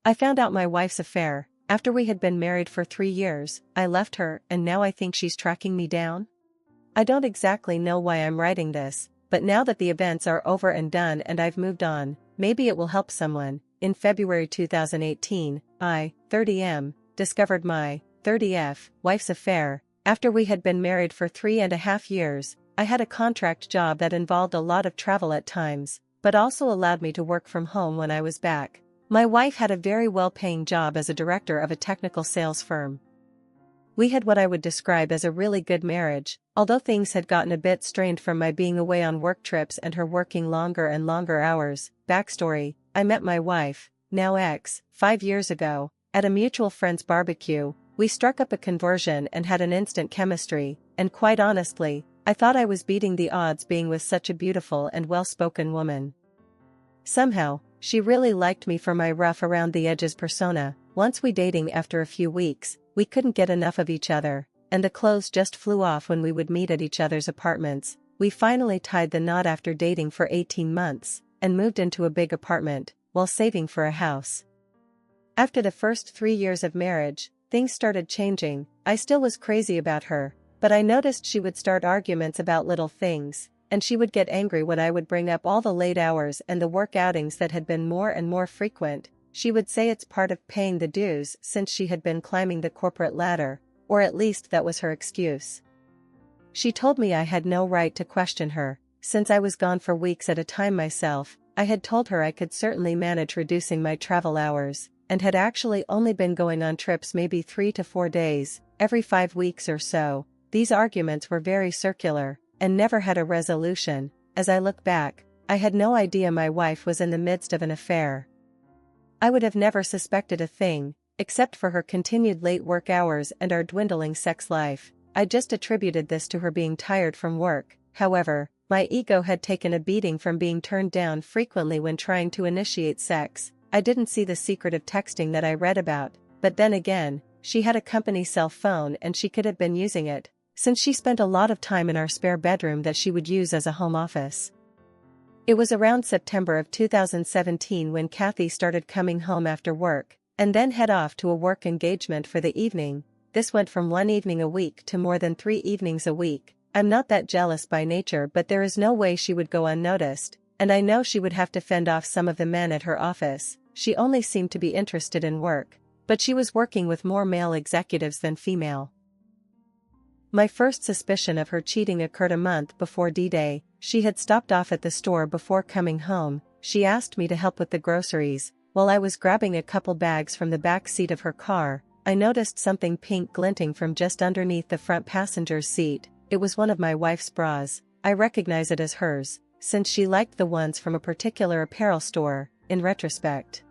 I found out my wife's affair. After we had been married for 3 years, I left her and now I think she's tracking me down. I don't exactly know why I'm writing this, but now that the events are over and done and I've moved on, maybe it will help someone. In February 2018, I, 30M, discovered my 30F wife's affair. After we had been married for 3.5 years, I had a contract job that involved a lot of travel at times, but also allowed me to work from home when I was back. My wife had a very well-paying job as a director of a technical sales firm. We had what I would describe as a really good marriage, although things had gotten a bit strained from my being away on work trips and her working longer and longer hours. Backstory: I met my wife, now ex, 5 years ago, at a mutual friend's barbecue. We struck up a conversion and had an instant chemistry, and quite honestly, I thought I was beating the odds being with such a beautiful and well-spoken woman. Somehow, she really liked me for my rough around the edges persona. Once we dating after a few weeks, we couldn't get enough of each other, and the clothes just flew off when we would meet at each other's apartments. We finally tied the knot after dating for 18 months, and moved into a big apartment, while saving for a house. After the first 3 years of marriage, things started changing. I still was crazy about her, but I noticed she would start arguments about little things, and she would get angry when I would bring up all the late hours and the work outings that had been more and more frequent. She would say it's part of paying the dues since she had been climbing the corporate ladder, or at least that was her excuse. She told me I had no right to question her, since I was gone for weeks at a time myself. I had told her I could certainly manage reducing my travel hours, and had actually only been going on trips maybe 3 to 4 days, every 5 weeks or so. These arguments were very circular, and never had a resolution. As I look back, I had no idea my wife was in the midst of an affair. I would have never suspected a thing, except for her continued late work hours and our dwindling sex life. I just attributed this to her being tired from work. However, my ego had taken a beating from being turned down frequently when trying to initiate sex. I didn't see the secret of texting that I read about, but then again, she had a company cell phone and she could have been using it, since she spent a lot of time in our spare bedroom that she would use as a home office. It was around September of 2017 when Kathy started coming home after work, and then head off to a work engagement for the evening. This went from 1 evening a week to more than 3 evenings a week. I'm not that jealous by nature, but there is no way she would go unnoticed, and I know she would have to fend off some of the men at her office. She only seemed to be interested in work, but she was working with more male executives than female. My first suspicion of her cheating occurred a month before D-Day. She had stopped off at the store before coming home. She asked me to help with the groceries. While I was grabbing a couple bags from the back seat of her car, I noticed something pink glinting from just underneath the front passenger's seat. It was one of my wife's bras. I recognize it as hers, since she liked the ones from a particular apparel store. In retrospect,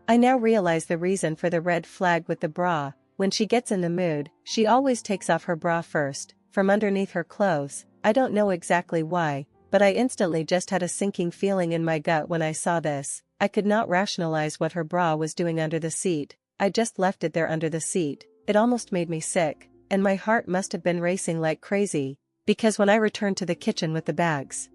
I now realize the reason for the red flag with the bra. When she gets in the mood, she always takes off her bra first, from underneath her clothes. I don't know exactly why, but I instantly just had a sinking feeling in my gut when I saw this. I could not rationalize what her bra was doing under the seat. I just left it there under the seat. It almost made me sick, and my heart must have been racing like crazy, because when I returned to the kitchen with the bags,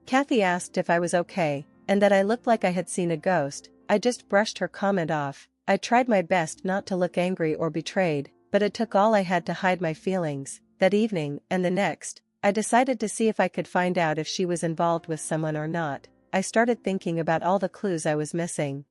Kathy asked if I was okay, and that I looked like I had seen a ghost. I just brushed her comment off. I tried my best not to look angry or betrayed, but it took all I had to hide my feelings. That evening, and the next, I decided to see if I could find out if she was involved with someone or not. I started thinking about all the clues I was missing.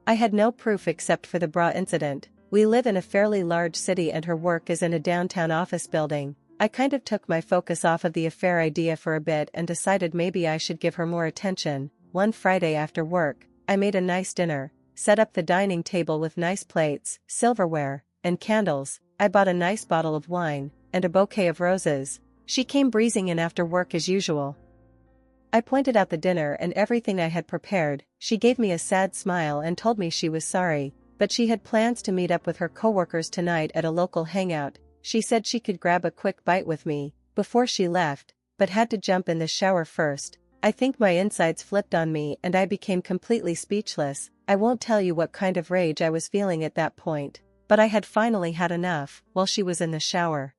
I had no proof except for the bra incident. We live in a fairly large city and her work is in a downtown office building. I kind of took my focus off of the affair idea for a bit and decided maybe I should give her more attention. One Friday after work, I made a nice dinner, set up the dining table with nice plates, silverware, and candles. I bought a nice bottle of wine, and a bouquet of roses. She came breezing in after work as usual. I pointed out the dinner and everything I had prepared. She gave me a sad smile and told me she was sorry, but she had plans to meet up with her coworkers tonight at a local hangout. She said she could grab a quick bite with me before she left, but had to jump in the shower first. I think my insides flipped on me and I became completely speechless. I won't tell you what kind of rage I was feeling at that point, but I had finally had enough. While she was in the shower,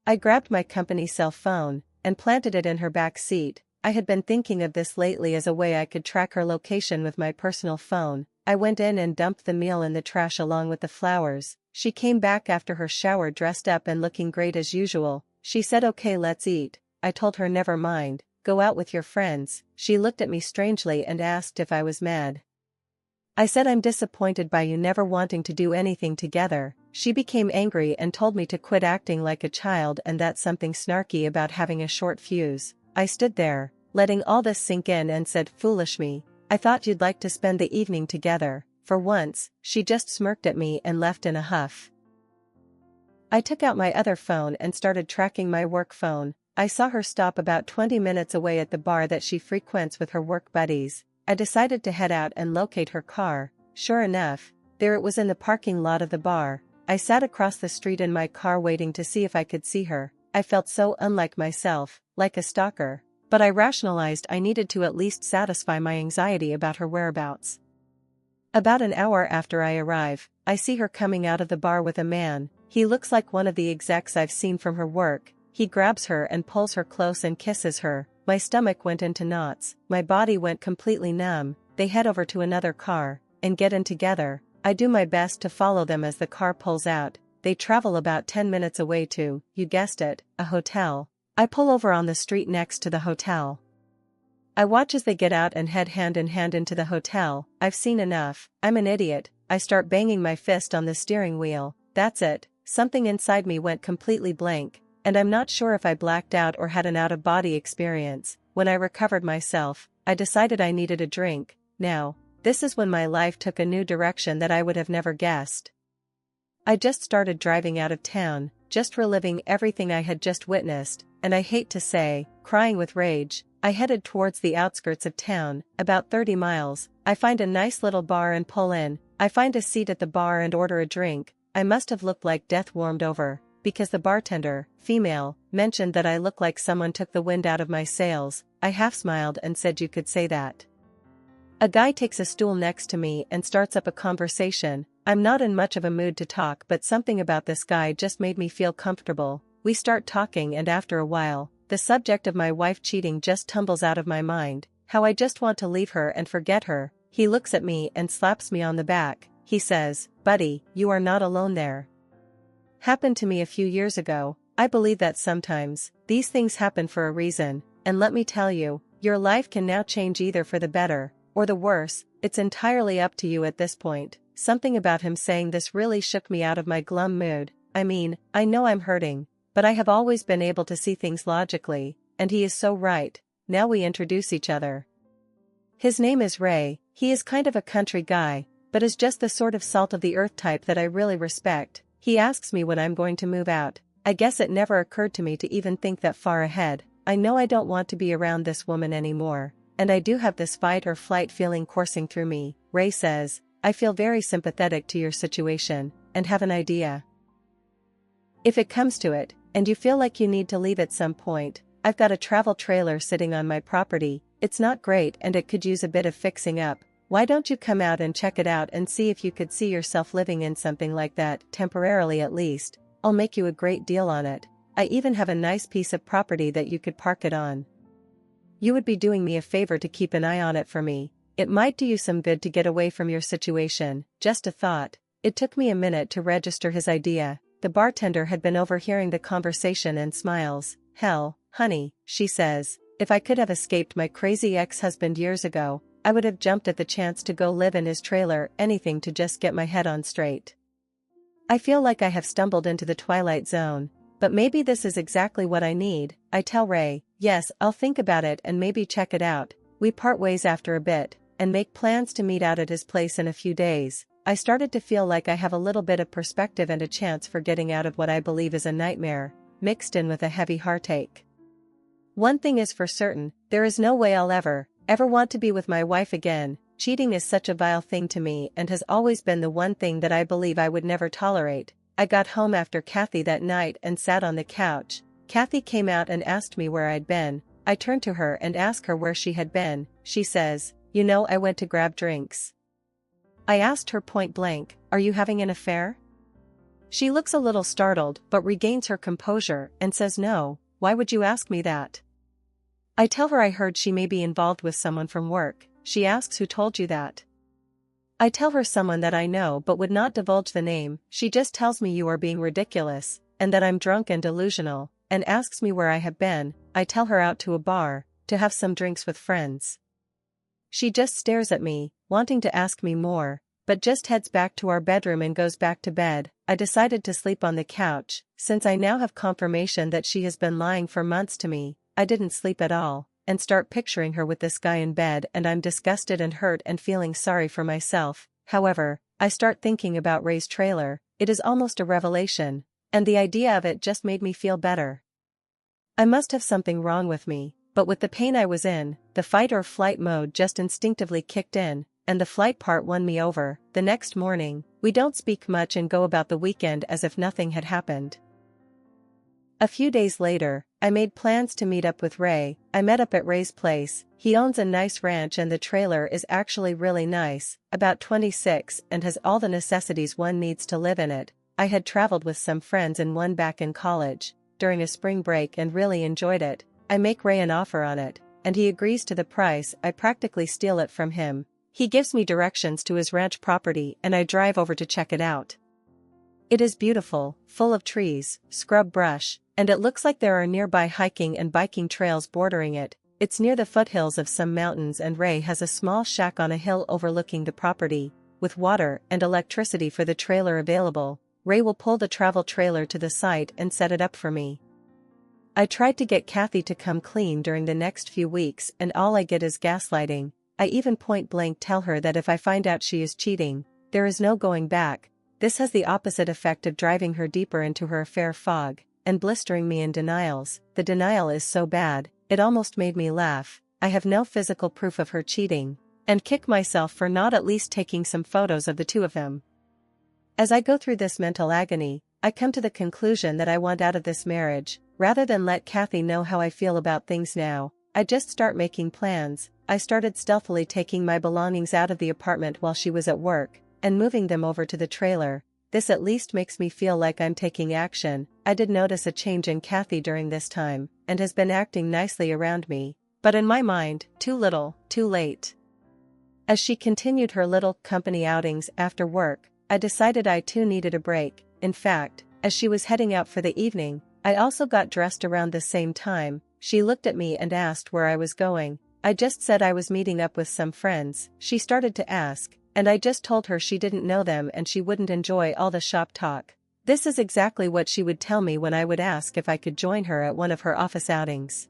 I grabbed my company cell phone and planted it in her back seat. I had been thinking of this lately as a way I could track her location with my personal phone. I went in and dumped the meal in the trash along with the flowers. She came back after her shower dressed up and looking great as usual. She said okay, let's eat. I told her never mind, go out with your friends. She looked at me strangely and asked if I was mad. I said I'm disappointed by you never wanting to do anything together. She became angry and told me to quit acting like a child and that's something snarky about having a short fuse. I stood there, letting all this sink in and said, foolish me. I thought you'd like to spend the evening together. For once, she just smirked at me and left in a huff. I took out my other phone and started tracking my work phone. I saw her stop about 20 minutes away at the bar that she frequents with her work buddies. I decided to head out and locate her car. Sure enough, there it was in the parking lot of the bar. I sat across the street in my car waiting to see if I could see her. I felt so unlike myself, like a stalker. But I rationalized I needed to at least satisfy my anxiety about her whereabouts. About an hour after I arrive, I see her coming out of the bar with a man. He looks like one of the execs I've seen from her work. He grabs her and pulls her close and kisses her. My stomach went into knots, my body went completely numb. They head over to another car, and get in together. I do my best to follow them as the car pulls out. They travel about 10 minutes away to, you guessed it, a hotel. I pull over on the street next to the hotel. I watch as they get out and head hand in hand into the hotel. I've seen enough, I'm an idiot. I start banging my fist on the steering wheel. That's it, something inside me went completely blank, and I'm not sure if I blacked out or had an out-of-body experience. When I recovered myself, I decided I needed a drink. Now, this is when my life took a new direction that I would have never guessed. I just started driving out of town, just reliving everything I had just witnessed, and I hate to say, crying with rage. I headed towards the outskirts of town, about 30 miles. I find a nice little bar and pull in. I find a seat at the bar and order a drink. I must have looked like death warmed over, because the bartender, female, mentioned that I look like someone took the wind out of my sails. I half smiled and said you could say that. A guy takes a stool next to me and starts up a conversation. I'm not in much of a mood to talk, but something about this guy just made me feel comfortable. We start talking and after a while, the subject of my wife cheating just tumbles out of my mind. How I just want to leave her and forget her. He looks at me and slaps me on the back. He says, buddy, you are not alone there. Happened to me a few years ago. I believe that sometimes, these things happen for a reason, and let me tell you, your life can now change either for the better, or the worse. It's entirely up to you at this point. Something about him saying this really shook me out of my glum mood. I mean, I know I'm hurting, but I have always been able to see things logically, and he is so right. Now we introduce each other. His name is Ray. He is kind of a country guy, but is just the sort of salt-of-the-earth type that I really respect. He asks me when I'm going to move out. I guess it never occurred to me to even think that far ahead. I know I don't want to be around this woman anymore, and I do have this fight or flight feeling coursing through me. Ray says, I feel very sympathetic to your situation, and have an idea. If it comes to it, and you feel like you need to leave at some point, I've got a travel trailer sitting on my property. It's not great and it could use a bit of fixing up. Why don't you come out and check it out and see if you could see yourself living in something like that, temporarily at least. I'll make you a great deal on it. I even have a nice piece of property that you could park it on. You would be doing me a favor to keep an eye on it for me. It might do you some good to get away from your situation. Just a thought. It took me a minute to register his idea. The bartender had been overhearing the conversation and smiles. Hell, honey, she says, if I could have escaped my crazy ex-husband years ago, I would have jumped at the chance to go live in his trailer, anything to just get my head on straight. I feel like I have stumbled into the twilight zone, but maybe this is exactly what I need. I tell Ray, yes, I'll think about it and maybe check it out. We part ways after a bit, and make plans to meet out at his place in a few days. I started to feel like I have a little bit of perspective and a chance for getting out of what I believe is a nightmare, mixed in with a heavy heartache. One thing is for certain, there is no way I'll ever want to be with my wife again. Cheating is such a vile thing to me and has always been the one thing that I believe I would never tolerate. I got home after Kathy that night and sat on the couch. Kathy came out and asked me where I'd been. I turned to her and asked her where she had been. She says, you know, I went to grab drinks. I asked her point blank, are you having an affair? She looks a little startled but regains her composure and says no, why would you ask me that? I tell her I heard she may be involved with someone from work. She asks who told you that. I tell her someone that I know but would not divulge the name. She just tells me you are being ridiculous, and that I'm drunk and delusional, and asks me where I have been. I tell her out to a bar, to have some drinks with friends. She just stares at me, wanting to ask me more, but just heads back to our bedroom and goes back to bed. I decided to sleep on the couch, since I now have confirmation that she has been lying for months to me. I didn't sleep at all, and start picturing her with this guy in bed, and I'm disgusted and hurt and feeling sorry for myself. However, I start thinking about Ray's trailer. It is almost a revelation, and the idea of it just made me feel better. I must have something wrong with me, but with the pain I was in, the fight or flight mode just instinctively kicked in, and the flight part won me over. The next morning, we don't speak much and go about the weekend as if nothing had happened. A few days later, I made plans to meet up with Ray. I met up at Ray's place. He owns a nice ranch and the trailer is actually really nice, about 26, and has all the necessities one needs to live in it. I had traveled with some friends and one back in college, during a spring break, and really enjoyed it. I make Ray an offer on it, and he agrees to the price. I practically steal it from him. He gives me directions to his ranch property and I drive over to check it out. It is beautiful, full of trees, scrub brush, and it looks like there are nearby hiking and biking trails bordering it. It's near the foothills of some mountains, and Ray has a small shack on a hill overlooking the property, with water and electricity for the trailer available. Ray will pull the travel trailer to the site and set it up for me. I tried to get Kathy to come clean during the next few weeks, and all I get is gaslighting. I even point blank tell her that if I find out she is cheating, there is no going back. This has the opposite effect of driving her deeper into her affair fog, and blistering me in denials. The denial is so bad, it almost made me laugh. I have no physical proof of her cheating, and kick myself for not at least taking some photos of the two of them. As I go through this mental agony, I come to the conclusion that I want out of this marriage. Rather than let Kathy know how I feel about things now, I just start making plans. I started stealthily taking my belongings out of the apartment while she was at work, and moving them over to the trailer. This at least makes me feel like I'm taking action. I did notice a change in Kathy during this time, and has been acting nicely around me, but in my mind, too little, too late. As she continued her little company outings after work, I decided I too needed a break. In fact, as she was heading out for the evening, I also got dressed around the same time. She looked at me and asked where I was going. I just said I was meeting up with some friends. She started to ask, and I just told her she didn't know them and she wouldn't enjoy all the shop talk. This is exactly what she would tell me when I would ask if I could join her at one of her office outings.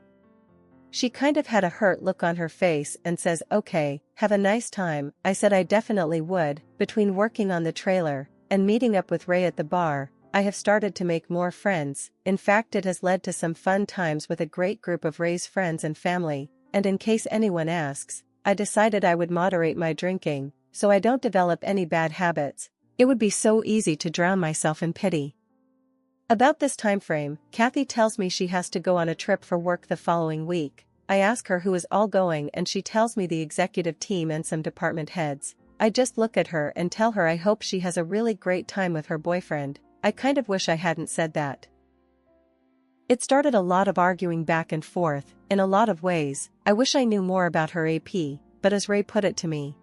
She kind of had a hurt look on her face and says, "Okay, have a nice time." I said I definitely would. Between working on the trailer and meeting up with Ray at the bar, I have started to make more friends. In fact, it has led to some fun times with a great group of Ray's friends and family, and in case anyone asks, I decided I would moderate my drinking, so I don't develop any bad habits. It would be so easy to drown myself in pity. About this time frame, Kathy tells me she has to go on a trip for work the following week. I ask her who is all going and she tells me the executive team and some department heads. I just look at her and tell her I hope she has a really great time with her boyfriend. I kind of wish I hadn't said that. It started a lot of arguing back and forth. In a lot of ways, I wish I knew more about her AP, but as Ray put it to me,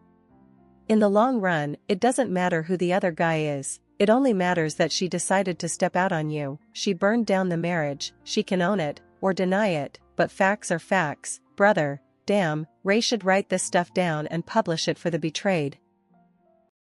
in the long run, it doesn't matter who the other guy is. It only matters that she decided to step out on you. She burned down the marriage. She can own it, or deny it, but facts are facts, brother. Damn, Ray should write this stuff down and publish it for the betrayed.